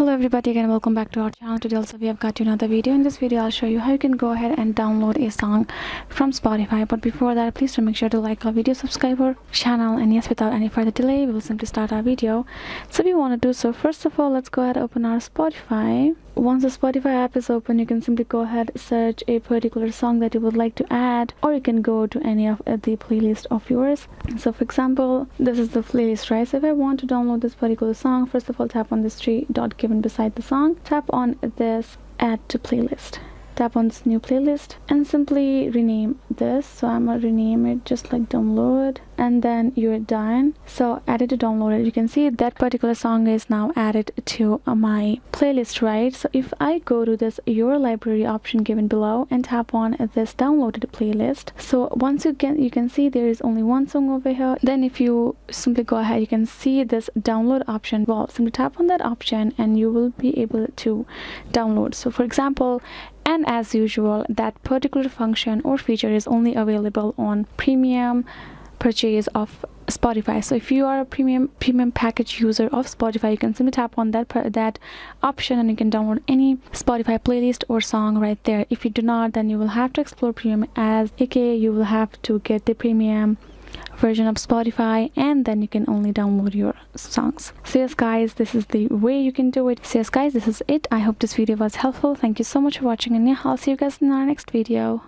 Hello everybody, again welcome back to our channel. Today also we have got you another video. In this video I'll show you how you can go ahead and download a song from Spotify. But before that, please do make sure to like our video, subscribe our channel, and yes, without any further delay we will simply start our video. So we want to do so, first of all, let's go ahead and open our Spotify. Once the Spotify app is open, you can simply go ahead, search a particular song that you would like to add, or you can go to any of the playlist of yours. So for example, this is the playlist, right? So if I want to download this particular song, first of all, tap on this three dot given beside the song, tap on this add to playlist, tap on this new playlist, and simply rename this. So I'm gonna rename it just like download, and then you're done. So add it to download it. You can see that particular song is now added to my playlist, right? So if I go to this your library option given below and tap on this downloaded playlist, so once you can see there is only one song over here. Then if you simply go ahead, you can see this download option. Well, simply tap on that option and you will be able to download. So for example, and as usual, that particular function or feature is only available on premium purchase of Spotify. So if you are a premium package user of Spotify, you can simply tap on that option and you can download any Spotify playlist or song right there. If you do not, then you will have to explore premium, as aka you will have to get the premium version of Spotify, and then you can only download your songs. So yes guys, this is the way you can do it. So yes guys, this is it. I hope this video was helpful. Thank you so much for watching, and yeah, I'll see you guys in our next video.